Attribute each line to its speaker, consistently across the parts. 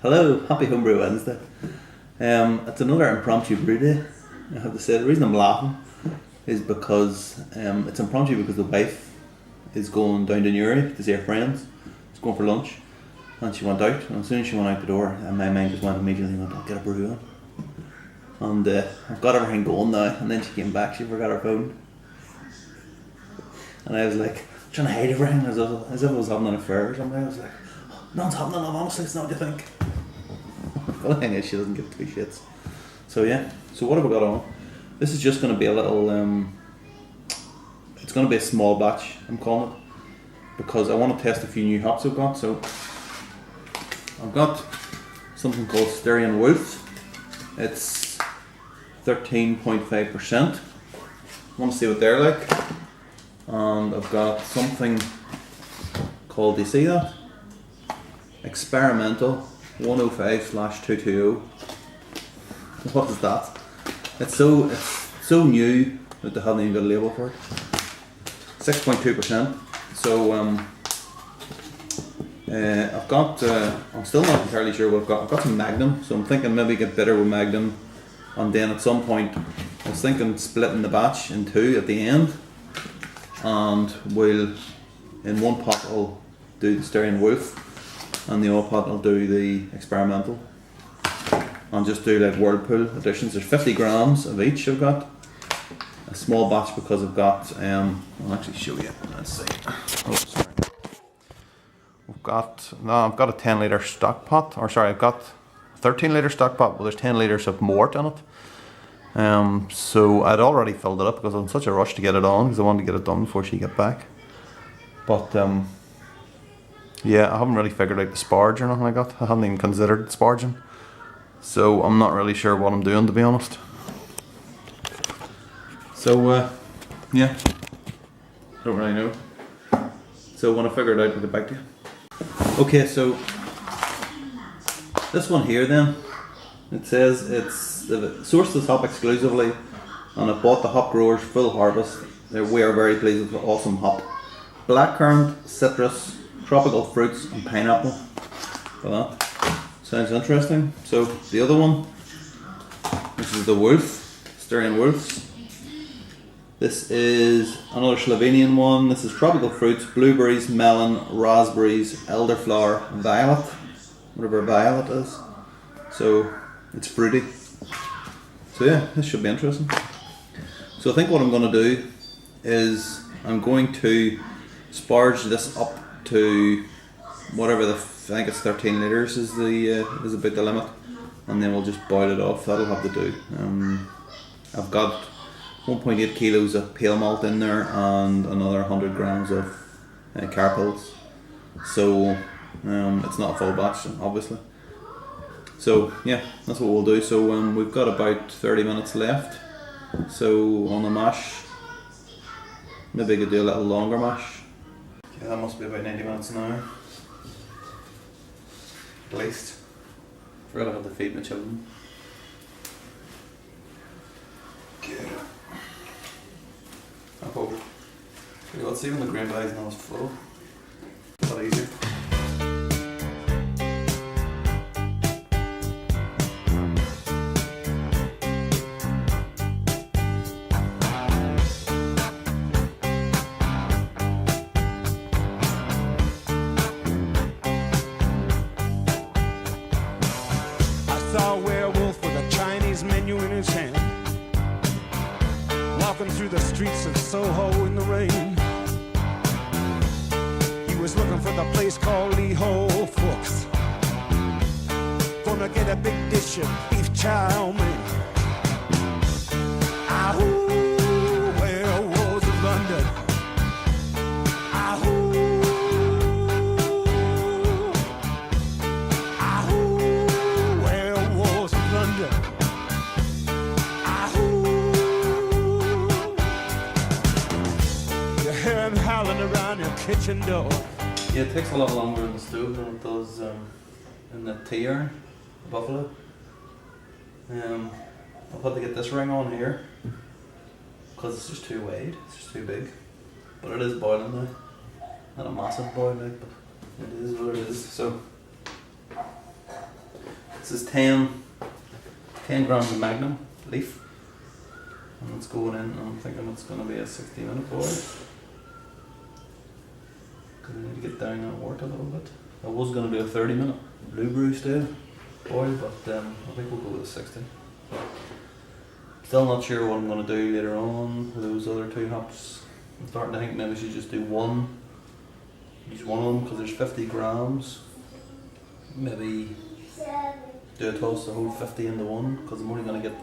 Speaker 1: Hello, happy Homebrew Wednesday. It's another impromptu brew day. I have to say, the reason I'm laughing is because it's impromptu because the wife is going down to Newry to see her friends. She's going for lunch, and she went out. And as soon as she went out the door, my mind just went immediately, I'll get a brew on. And I've got everything going now. And then she came back, she forgot her phone, and I was like trying to hide everything as if I was having an affair or something. I was like, nothing's happening, love, honestly, it's not what you think. The only thing is she doesn't give two shits. So yeah, so what have we got on? This is just going to be a little, it's going to be a small batch, I'm calling it, because I want to test a few new hops I've got. So I've got something called Styrian Wolf. It's 13.5%. I want to see what they're like. And I've got something called, do you see that? Experimental 105/220. What is that? It's so new that they haven't even got a label for it. 6.2%. So I've got I'm still not entirely sure what I've got. I've got some Magnum, so I'm thinking maybe get bitter with Magnum, and then at some point I was thinking splitting the batch in two at the end, and we'll in one pot I'll do the Styrian Wolf, and the other pot I'll do the experimental, and just do like Whirlpool additions. There's 50 grams of each. I've got a small batch because I've got I'll actually show you. Let's see. Oh, sorry. I've got a 10 litre stock pot, or sorry, I've got a 13 litre stock pot, but there's 10 litres of mort in it. So I'd already filled it up because I was in such a rush to get it on because I wanted to get it done before she get back. But yeah, I haven't really figured out the sparge or anything like that. I haven't even considered sparging, so I'm not really sure what I'm doing, to be honest. So yeah, don't really know. So when I figure it out, I'll get back to you. Okay, so this one here then, it says it's sourced this hop exclusively, and it bought the hop growers full harvest. We are very pleased with the awesome hop. Blackcurrant, citrus, tropical fruits and pineapple. Well, that sounds interesting. So the other one, this is the Wolf, Styrian Wolves. This is another Slovenian one. This is tropical fruits, blueberries, melon, raspberries, elderflower, violet, whatever violet is. So it's fruity. So yeah, this should be interesting. So I think what I'm going to do is I'm going to sparge this up to whatever I think it's 13 litres is about the limit, and then we'll just boil it off. That'll have to do. I've got 1.8 kilos of pale malt in there and another 100 grams of carpils. So it's not a full batch, obviously. So yeah, that's what we'll do. So we've got about 30 minutes left. So on the mash, maybe I could do a little longer mash. Okay, that must be about 90 minutes now, at least. Forgot about to feed my children. Okay. I hope. Okay, let's see when the grain bag is not as full. It's a lot easier.
Speaker 2: Saw a werewolf with a Chinese menu in his hand, walking through the streets of Soho in the rain. He was looking for the place called Lee Ho Fook's, gonna get a big dish of beef chow mein. Ahoo, werewolves of London. Ahoo. Howling around your kitchen door.
Speaker 1: Yeah, it takes a lot longer in the stove than it does in the tea urn, buffalo. I've had to get this ring on here because it's just too wide, it's just too big. But it is boiling now. Not a massive boil, like, but it is what it is. So This is 10 grams of Magnum leaf. And it's going in, I'm thinking it's going to be a 60-minute boil. Because I need to get down that wort a little bit. I was going to do a 30-minute blue brew style boil, but I think we'll go with a 60. Still not sure what I'm going to do later on with those other two hops. I'm starting to think maybe I should just do use one of them because there's 50 grams. Maybe do a toss the whole 50 into one because I'm only going to get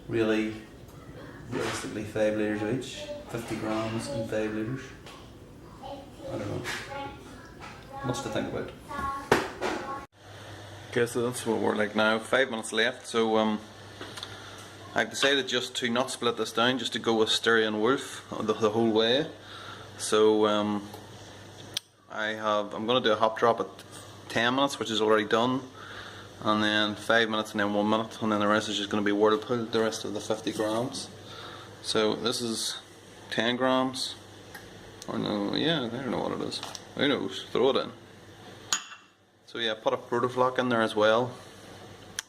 Speaker 1: realistically 5 litres of each. 50 grams and 5 litres. I don't know. Much to think about. Okay, so that's what we're like now. 5 minutes left. So I've decided just to not split this down, just to go with Styrian Wolf the whole way. So I'm going to do a hop drop at 10 minutes, which is already done, and then 5 minutes, and then 1 minute, and then the rest is just going to be whirlpool, the rest of the 50 grams. So this is 10 grams, or no, yeah, I don't know what it is. Who knows? Throw it in. So yeah, put a Protofloc in there as well,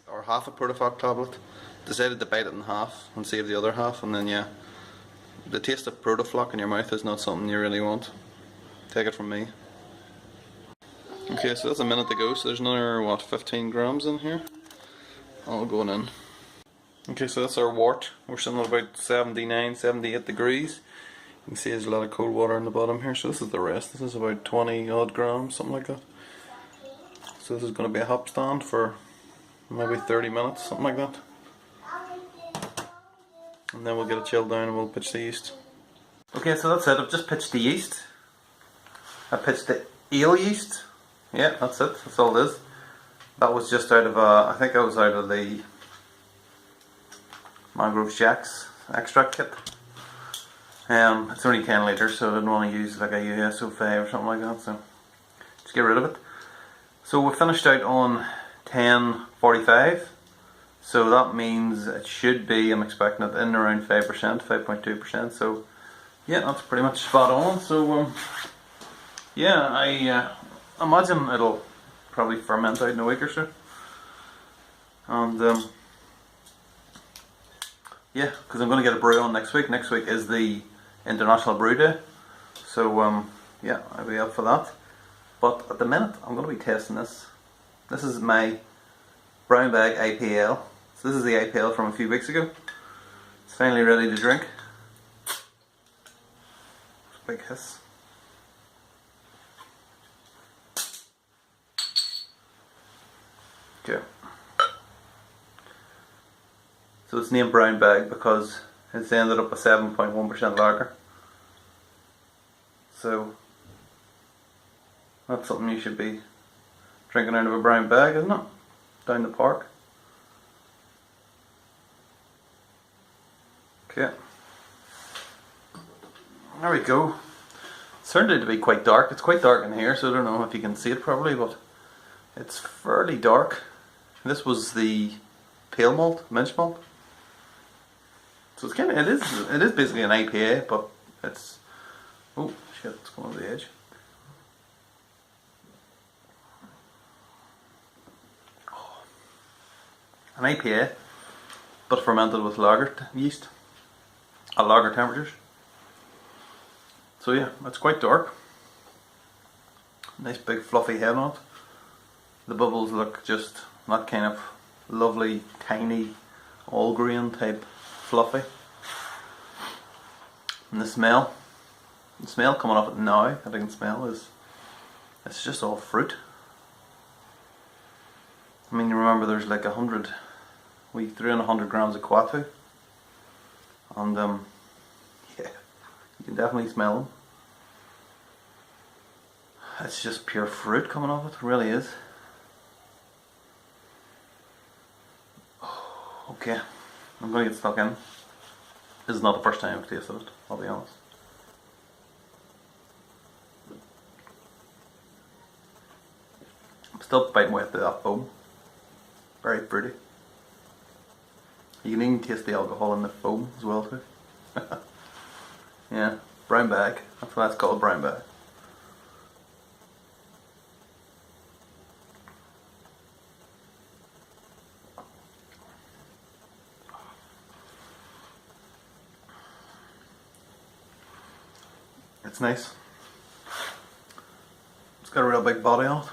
Speaker 1: or half a Protofloc tablet. Decided to bite it in half and save the other half, and then yeah, the taste of Protofloc in your mouth is not something you really want. Take it from me. Okay, so that's a minute to go, so there's another, what, 15 grams in here? All going in. Okay, so that's our wort. We're sitting at about 79, 78 degrees. You can see there's a lot of cold water in the bottom here, so this is the rest. This is about 20 odd grams, something like that. So this is going to be a hop stand for maybe 30 minutes, something like that. And then we'll get it chilled down and we'll pitch the yeast. Okay, so that's it. I've just pitched the yeast. I pitched the ale yeast. Yeah, that's it. That's all it is. That was just out of I think that was out of the Mangrove Jack's extract kit. It's only 10 litres, so I didn't want to use like a USO5 or something like that, so just get rid of it. So we finished out on 10.45, so that means it should be, I'm expecting it in around 5%, 5.2%, so yeah, that's pretty much spot on. So yeah, I imagine it'll probably ferment out in a week or so. And yeah, because I'm going to get a brew on next week. Next week is the International Brew Day, so yeah, I'll be up for that. But at the minute, I'm going to be testing this. This is my brown bag IPL. So this is the IPL from a few weeks ago. It's finally ready to drink. Big hiss. Okay. So it's named brown bag because it's ended up a 7.1% lager. So that's something you should be drinking out of a brown bag, isn't it? Down the park. Okay. There we go. It's turned out to be quite dark. It's quite dark in here, so I don't know if you can see it properly, but it's fairly dark. This was the pale malt, mince malt. So it's it is basically an IPA, but it's, oh shit, it's going over the edge. An IPA, but fermented with lager yeast at lager temperatures. So yeah, it's quite dark. Nice big fluffy head on it. The bubbles look just that kind of lovely, tiny, all grain type fluffy. And the smell coming off it now, that I can smell, is it's just all fruit. I mean, you remember there's like 100, we threw in 100 grams of Quatu, and yeah, you can definitely smell them. It's just pure fruit coming off it, it really is. Okay, I'm going to get stuck in. This is not the first time I've tasted it, I'll be honest. I'm still biting away at that foam. Very fruity. You can even taste the alcohol in the foam as well too. Yeah, brown bag. That's why it's called brown bag. It's nice. It's got a real big body on it.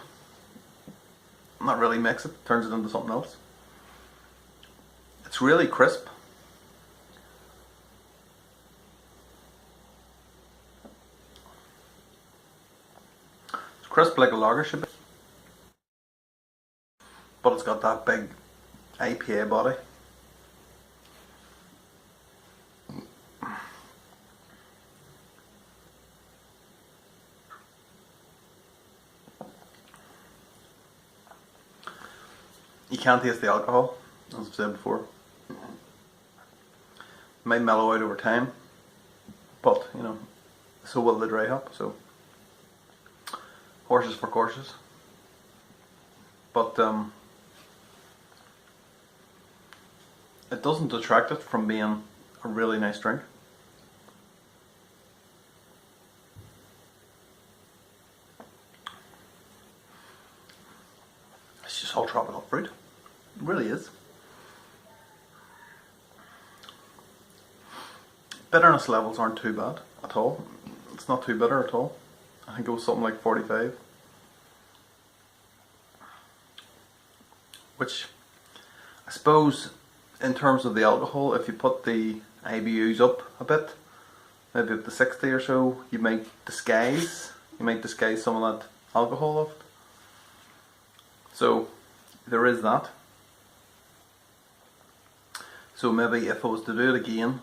Speaker 1: And that really makes it, turns it into something else. It's really crisp. It's crisp like a lager should be. But it's got that big IPA body. You can't taste the alcohol, as I've said before. It might mellow out over time, but you know, so will the dry hop, so horses for courses. But it doesn't detract it from being a really nice drink. It's just all tropical fruit. It really is. Bitterness levels aren't too bad at all. It's not too bitter at all. I think it was something like 45. Which, I suppose, in terms of the alcohol, if you put the IBUs up a bit, maybe up to 60 or so, you might disguise some of that alcohol of it. So, there is that. So maybe if I was to do it again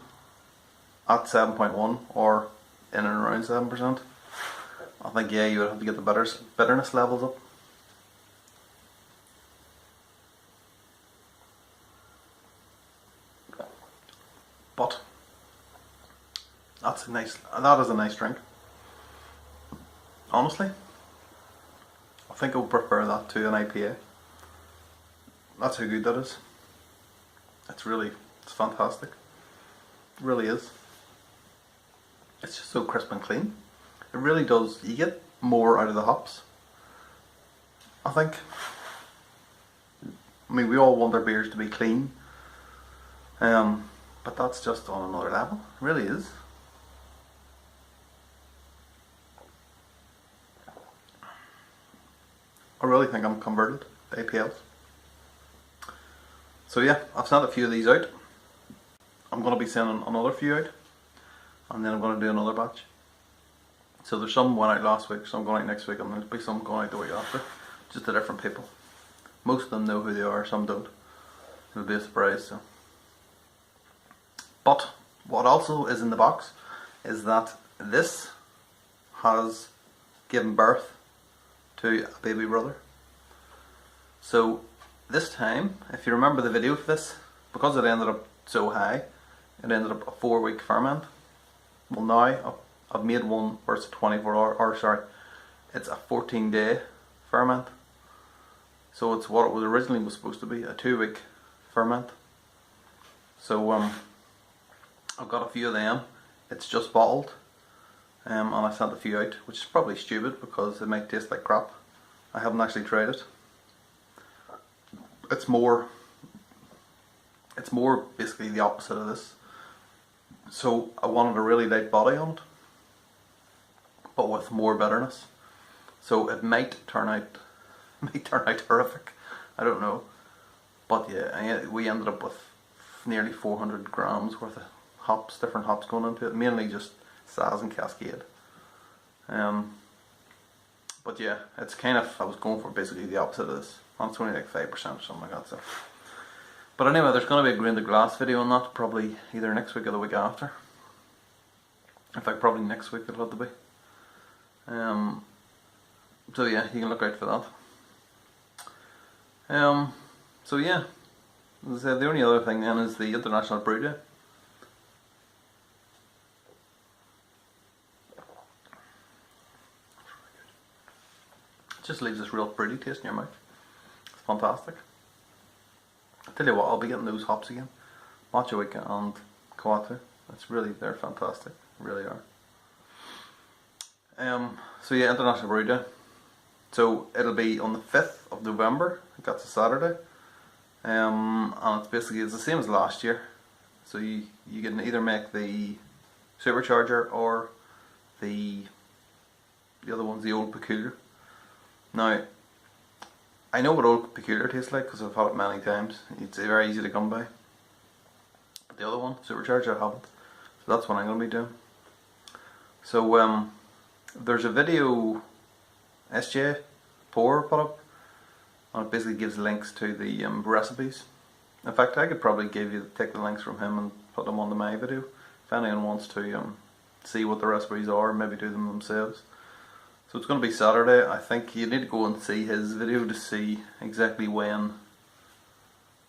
Speaker 1: at 7.1 or in and around 7%, I think yeah, you would have to get the bitterness levels up. But that is a nice drink. Honestly, I think I would prefer that to an IPA. That's how good that is. It's fantastic. It really is. It's just so crisp and clean. It really does. You get more out of the hops, I think. I mean, we all want our beers to be clean, but that's just on another level. It really is. I really think I'm converted to IPLs. So yeah, I've sent a few of these out. I'm going to be sending another few out, and then I'm going to do another batch. So there's some went out last week, some going out next week, and there'll be some going out the week after, just to different people. Most of them know who they are, some don't. It'll be a surprise. So. But what also is in the box is that this has given birth to a baby brother. So this time, if you remember the video for this, because it ended up so high, it ended up a 4-week ferment. Well, now I've made one where it's a 24-hour, or sorry, it's a 14-day ferment. So it's what it was originally was supposed to be, a 2-week ferment. So I've got a few of them. It's just bottled, and I sent a few out, which is probably stupid because it might taste like crap. I haven't actually tried it. It's more basically the opposite of this. So I wanted a really light body on it, but with more bitterness. So it might turn out horrific. I don't know, but yeah, we ended up with nearly 400 grams worth of hops, different hops going into it, mainly just Saz and Cascade. But yeah, it's kind of, I was going for basically the opposite of this. It's only like 5% or something like that. So. But anyway, there's going to be a grain to glass video on that, probably either next week or the week after. In fact, probably next week it'll have to be. So yeah, you can look out for that. So yeah, as I said, the only other thing then is the International Brew Day. It just leaves this real fruity taste in your mouth. It's fantastic. I tell you what, I'll be getting those hops again. Machawica and Kawatu. They're fantastic. Really are. So yeah, International Brew Day. So it'll be on the 5th of November. I think that's a Saturday. And it's the same as last year. So you can either make the supercharger or the other one's the Old Peculiar. Now, I know what Old Peculiar tastes like because I've had it many times. It's very easy to come by. But the other one, Supercharged, I haven't. So that's what I'm going to be doing. So there's a video SJ Pour put up, and it basically gives links to the recipes. In fact, I could probably take the links from him and put them onto my video if anyone wants to see what the recipes are and maybe do them themselves. So it's going to be Saturday. I think you need to go and see his video to see exactly when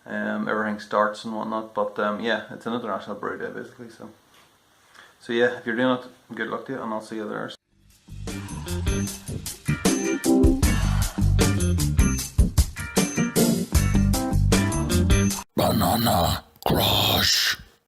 Speaker 1: everything starts and whatnot. But yeah, it's an international brew day basically. So yeah, if you're doing it, good luck to you, and I'll see you there.
Speaker 3: Banana Crush.